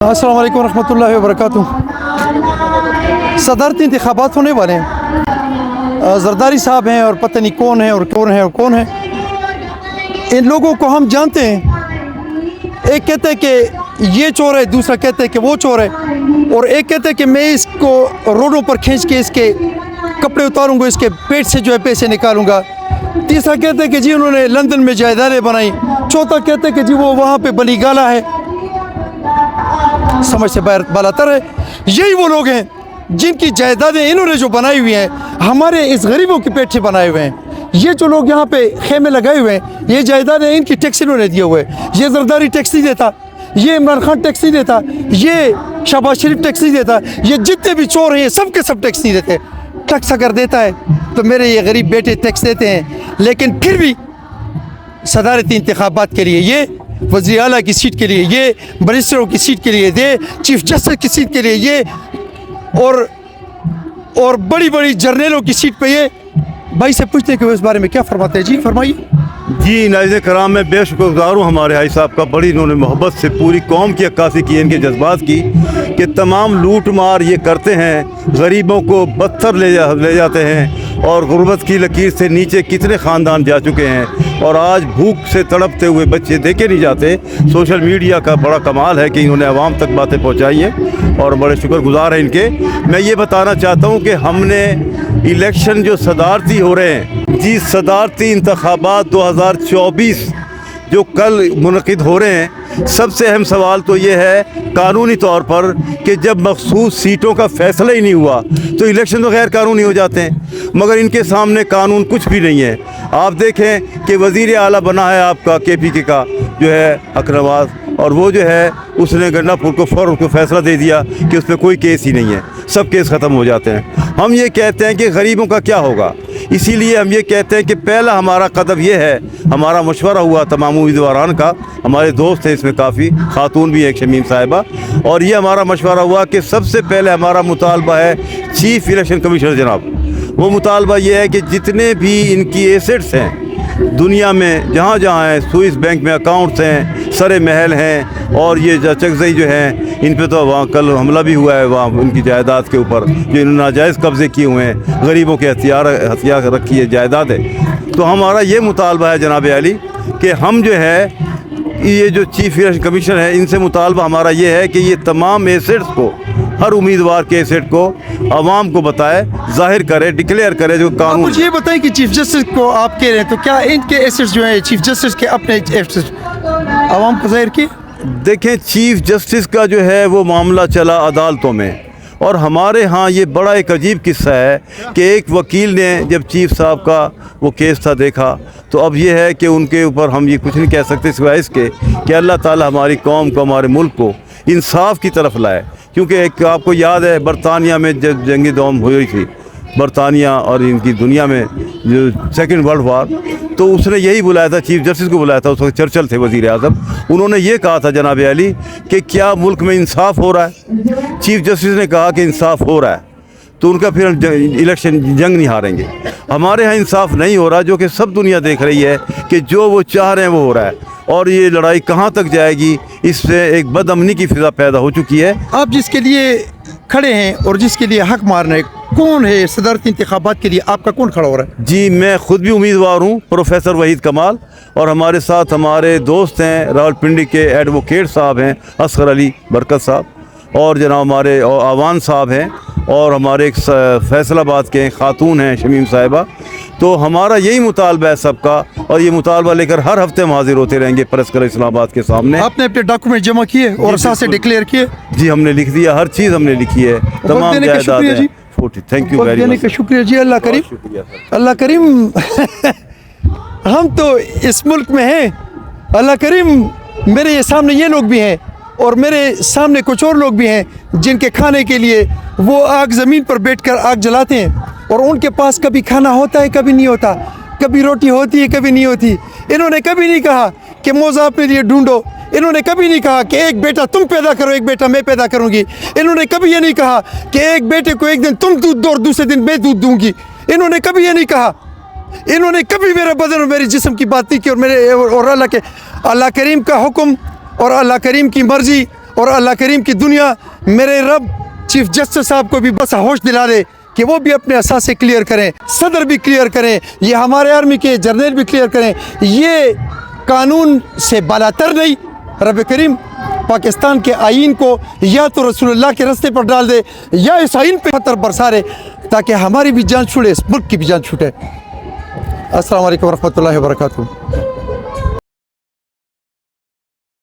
अस्सलाम वालेकुम रहमतुल्लाहि व बरकातुहू। सदारती इंतखाबात होने वाले हैं। जरदारी साहब हैं और पता नहीं कौन है और कौन है और कौन है। इन लोगों को हम जानते हैं। एक कहता है कि ये चोर है, दूसरा कहता है कि वो चोर है, और एक कहता है कि मैं इसको रोडों पर खींच के इसके कपड़े उतारूंगा, इसके पेट से जो है पैसे निकालूंगा। तीसरा कहता है कि जी उन्होंने लंदन में जायदादें बनाई। चौथा कहता है कि जी वो वहाँ पे बली गाला है। समझ से बालातर है। यही वो लोग हैं जिनकी जायदादें इन्होंने जो बनाई हुई हैं हमारे इस गरीबों के पेट से बनाए हुए हैं। ये जो लोग यहाँ पे खेमे लगाए हुए हैं, ये जायदादें इनकी टैक्स इन्होंने दिए हुए हैं। ये जरदारी टैक्स नहीं देता, ये इमरान खान टैक्स नहीं देता, ये शहबाज शरीफ टैक्स नहीं देता, ये जितने भी चोर हैं ये सब के सब टैक्स नहीं देते। टैक्स अगर देता है तो मेरे ये गरीब बेटे टैक्स देते हैं, लेकिन फिर भी सदारती इंतखाबात के लिए, ये वज़ीर आला की सीट के लिए, ये मिनिस्टरों की सीट के लिए, ये चीफ जस्टिस की सीट के लिए, ये और बड़ी बड़ी जर्नलों की सीट पे ये भाई से पूछते हैं कि वो इस बारे में क्या फरमाते हैं। जी फरमाइए। जी नाज़रीन कराम, मैं बेशुक्रगुज़ार हूँ हमारे भाई साहब का। बड़ी इन्होंने मोहब्बत से पूरी कौम की अक्कासी की, इनके जज्बात की, कि तमाम लूट मार ये करते हैं, गरीबों को बदतर ले जाते हैं, और गुर्बत की लकीर से नीचे कितने ख़ानदान जा चुके हैं, और आज भूख से तड़पते हुए बच्चे देखे नहीं जाते। सोशल मीडिया का बड़ा कमाल है कि इन्होंने आवाम तक बातें पहुँचाई हैं, और बड़े शुक्रगुज़ार हैं इनके। मैं ये बताना चाहता हूँ कि हमने इलेक्शन जो सदारती हो रहे हैं, जी सदारती इंतखाबात 2024 जो कल मुनक़िद हो रहे हैं, सबसे अहम सवाल तो ये है कानूनी तौर पर कि जब मखसूस सीटों का फ़ैसला ही नहीं हुआ तो इलेक्शन तो गैर कानूनी हो जाते हैं। मगर इनके सामने कानून कुछ भी नहीं है। आप देखें कि वज़ीर आला बना है आपका KPK का जो है हक नवाज़, और वो जो है उसने गंडापुर को फ़ौरन उसको फ़ैसला दे दिया कि उस पर कोई केस ही नहीं है, सब केस ख़त्म हो जाते हैं। हम ये कहते हैं कि गरीबों का क्या होगा, इसीलिए हम ये कहते हैं कि पहला हमारा कदम ये है, हमारा मशवरा हुआ तमाम उम्मीदवारान का, हमारे दोस्त हैं इसमें काफ़ी, खातून भी एक शमीम साहिबा, और ये हमारा मशवरा हुआ कि सबसे पहले हमारा मुतालबा है चीफ इलेक्शन कमिश्नर जनाब। वो मुतालबा ये है कि जितने भी इनकी एसेट्स हैं दुनिया में, जहाँ जहाँ हैं, स्विस बैंक में अकाउंट्स हैं, सरे महल हैं, और ये चकजई जो हैं, इन पे तो वहाँ कल हमला भी हुआ है, वहाँ उनकी जायदाद के ऊपर जो इन्होंने नाजायज़ कब्ज़े किए हुए हैं, गरीबों के हथियार रखी है जायदाद है। तो हमारा ये मुतालबा है जनाब अली कि हम जो है ये जो चीफ इलेक्शन कमीशनर है, इनसे मुतालबा हमारा ये है कि ये तमाम एसेट्स को, हर उम्मीदवार के एसेट को आवाम को बताए, जाहिर करे, डिक्लेयर करे जो कानून। मुझे ये बताएं कि चीफ जस्टिस को आप कह रहे हैं, तो क्या इनके एसेट्स जो हैं चीफ जस्टिस के अपने एसेट्स आवाम को जाहिर किए? देखें, चीफ जस्टिस का जो है वो मामला चला अदालतों में, और हमारे यहाँ ये बड़ा एक अजीब किस्सा है कि एक वकील ने जब चीफ साहब का वो केस था देखा, तो अब ये है कि उनके ऊपर हम ये कुछ नहीं कह सकते सिवाय इसके कि अल्लाह ताला हमारी कौम को, हमारे मुल्क को इंसाफ की तरफ लाए। क्योंकि एक आपको याद है बरतानिया में जब जंगी दौम हुई थी, बरतानिया और इनकी दुनिया में जो सेकंड वर्ल्ड वार, तो उसने यही बुलाया था, चीफ जस्टिस को बुलाया था, उस वक्त चर्चिल थे वज़ीर आज़म। उन्होंने ये कहा था जनाब अली कि क्या मुल्क में इंसाफ हो रहा है? चीफ जस्टिस ने कहा कि इंसाफ हो रहा है, तो उनका फिर हम इलेक्शन जंग नहीं हारेंगे। हमारे यहाँ इंसाफ नहीं हो रहा, जो कि सब दुनिया देख रही है कि जो वो चाह रहे हैं वो हो रहा है, और ये लड़ाई कहाँ तक जाएगी, इससे एक बदअमनी की फ़िज़ा पैदा हो चुकी है। आप जिसके लिए खड़े हैं और जिसके लिए हक मारना है, कौन है सदारती इंतखाबात के लिए आपका कौन खड़ा हो रहा है? जी मैं ख़ुद भी उम्मीदवार हूँ, प्रोफेसर वहीद कमाल, और हमारे साथ हमारे दोस्त हैं रावलपिंडी के एडवोकेट साहब हैं असगर अली बरकत साहब, और जनाब हमारे आवान साहब हैं, और हमारे एक फैसलाबाद के खातून हैं शमीम साहिबा। तो हमारा यही मुतालबा है सबका, और ये मुतालबा लेकर हर हफ्ते हम हाजिर होते रहेंगे प्रेस क्लब इस्लामाबाद के सामने। आपने अपने डॉक्यूमेंट जमा किए और साथ से डिक्लेयर किए? जी हमने लिख दिया, हर चीज़ हमने लिखी है, तमाम जायदाद। Thank you very much. शुक्रिया जी, अल्लाह करीम, अल्लाह करीम। हम तो इस मुल्क में हैं, अल्लाह करीम। मेरे ये सामने ये लोग भी हैं, और मेरे सामने कुछ और लोग भी हैं जिनके खाने के लिए वो आग ज़मीन पर बैठकर आग जलाते हैं, और उनके पास कभी खाना होता है कभी नहीं होता, कभी रोटी होती है कभी नहीं होती। इन्होंने कभी नहीं कहा कि मौज़ा अपने लिए ढूंढो, इन्होंने कभी नहीं कहा कि एक बेटा तुम पैदा करो, एक बेटा मैं पैदा करूंगी। इन्होंने कभी ये नहीं कहा कि एक बेटे को एक दिन तुम दूध दो और दूसरे दिन मैं दूध दूंगी। इन्होंने कभी ये नहीं कहा, इन्होंने कभी मेरा बदन और मेरे जिस्म की बात नहीं की, और मेरे और अल्लाह करीम का हुक्म और अल्लाह करीम की मर्ज़ी اور اللہ کریم کی دنیا میرے رب چیف جسٹس صاحب کو بھی بس ہوش دلا دے کہ وہ بھی اپنے اثاثے کلیئر کریں, صدر بھی کلیئر کریں, یہ ہمارے آرمی کے جرنیل بھی کلیئر کریں. یہ قانون سے بالاتر نہیں. رب کریم پاکستان کے آئین کو یا تو رسول اللہ کے راستے پر ڈال دے یا اس آئین پہ خطر برسا دے تاکہ ہماری بھی جان چھوٹے, اس ملک کی بھی جان چھوٹے. السلام علیکم ورحمۃ اللہ وبرکاتہ.